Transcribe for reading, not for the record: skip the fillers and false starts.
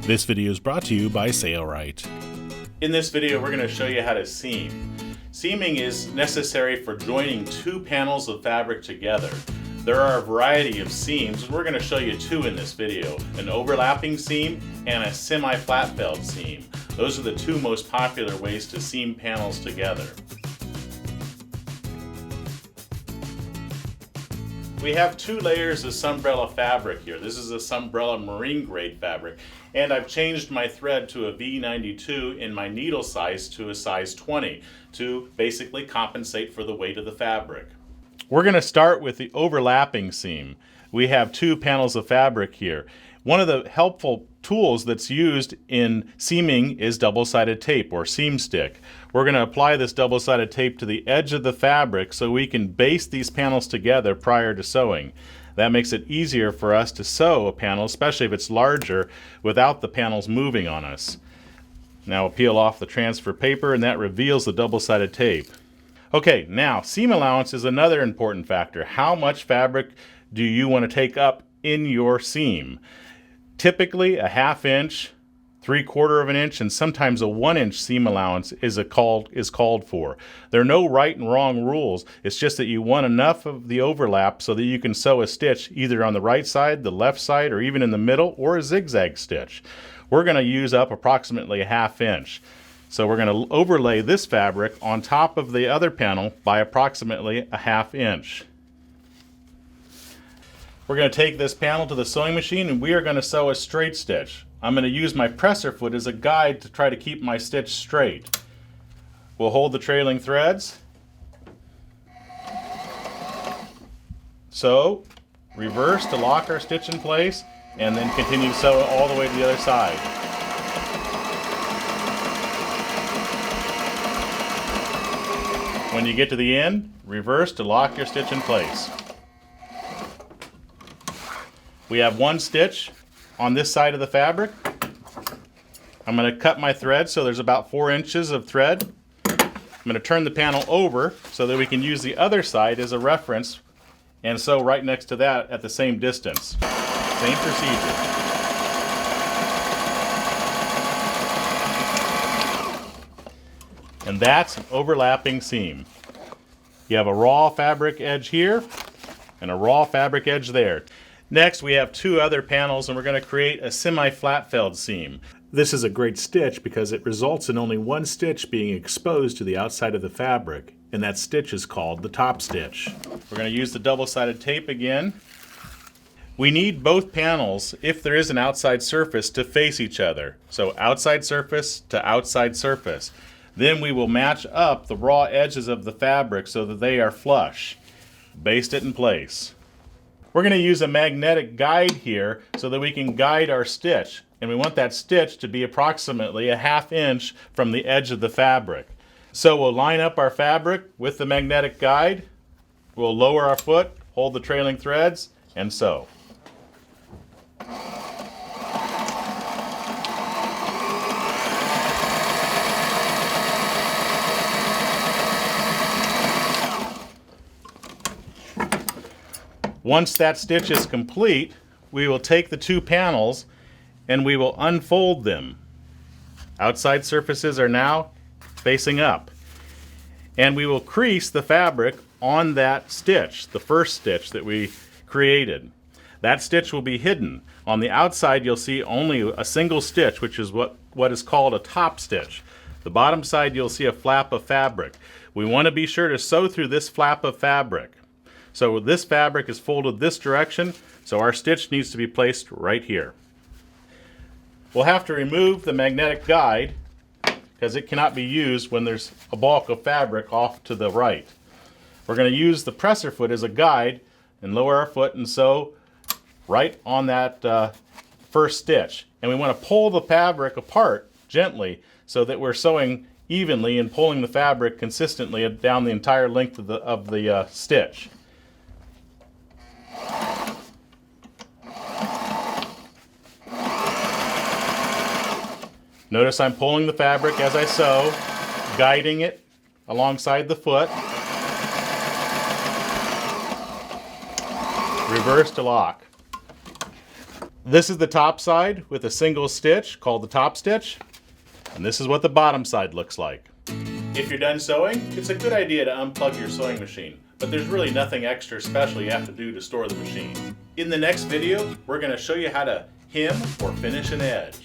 This video is brought to you by Sailrite. In this video, we're going to show you how to seam. Seaming is necessary for joining two panels of fabric together. There are a variety of seams, and we're going to show you two in this video, an overlapping seam and a semi-flat felled seam. Those are the two most popular ways to seam panels together. We have two layers of Sunbrella fabric here. This is a Sunbrella marine grade fabric, and I've changed my thread to a V92 in my needle size to a size 20 to basically compensate for the weight of the fabric. We're going to start with the overlapping seam. We have two panels of fabric here. One of the helpful tools that's used in seaming is double-sided tape or seam stick. We're going to apply this double-sided tape to the edge of the fabric so we can baste these panels together prior to sewing. That makes it easier for us to sew a panel, especially if it's larger, without the panels moving on us. Now we'll peel off the transfer paper, and that reveals the double-sided tape. Okay, now seam allowance is another important factor. How much fabric do you want to take up in your seam? Typically a 1/2 inch, 3/4 of an inch, and sometimes a 1 inch seam allowance is called for. There are no right and wrong rules. It's just that you want enough of the overlap so that you can sew a stitch either on the right side, the left side, or even in the middle, or a zigzag stitch. We're going to use up approximately a 1/2 inch. So we're going to overlay this fabric on top of the other panel by approximately a 1/2 inch. We're going to take this panel to the sewing machine, and we are going to sew a straight stitch. I'm going to use my presser foot as a guide to try to keep my stitch straight. We'll hold the trailing threads. Sew, reverse to lock our stitch in place, and then continue to sew all the way to the other side. When you get to the end, reverse to lock your stitch in place. We have one stitch on this side of the fabric. I'm going to cut my thread so there's about 4 inches of thread. I'm going to turn the panel over so that we can use the other side as a reference and sew right next to that at the same distance. Same procedure. And that's an overlapping seam. You have a raw fabric edge here and a raw fabric edge there. Next, we have two other panels, and we're going to create a semi-flat felled seam. This is a great stitch because it results in only one stitch being exposed to the outside of the fabric, and that stitch is called the top stitch. We're going to use the double-sided tape again. We need both panels, if there is an outside surface, to face each other. So outside surface to outside surface. Then we will match up the raw edges of the fabric so that they are flush. Baste it in place. We're going to use a magnetic guide here so that we can guide our stitch. And we want that stitch to be approximately a 1/2 inch from the edge of the fabric. So we'll line up our fabric with the magnetic guide. We'll lower our foot, hold the trailing threads, and sew. Once that stitch is complete, we will take the two panels and we will unfold them. Outside surfaces are now facing up. And we will crease the fabric on that stitch, the first stitch that we created. That stitch will be hidden. On the outside, you'll see only a single stitch, which is what is called a top stitch. The bottom side, you'll see a flap of fabric. We want to be sure to sew through this flap of fabric. So this fabric is folded this direction, so our stitch needs to be placed right here. We'll have to remove the magnetic guide because it cannot be used when there's a bulk of fabric off to the right. We're going to use the presser foot as a guide and lower our foot and sew right on that first stitch. And we want to pull the fabric apart gently so that we're sewing evenly and pulling the fabric consistently down the entire length of the stitch. Notice I'm pulling the fabric as I sew, guiding it alongside the foot. Reverse to lock. This is the top side with a single stitch called the top stitch, and this is what the bottom side looks like. If you're done sewing, it's a good idea to unplug your sewing machine, but there's really nothing extra special you have to do to store the machine. In the next video, we're going to show you how to hem or finish an edge.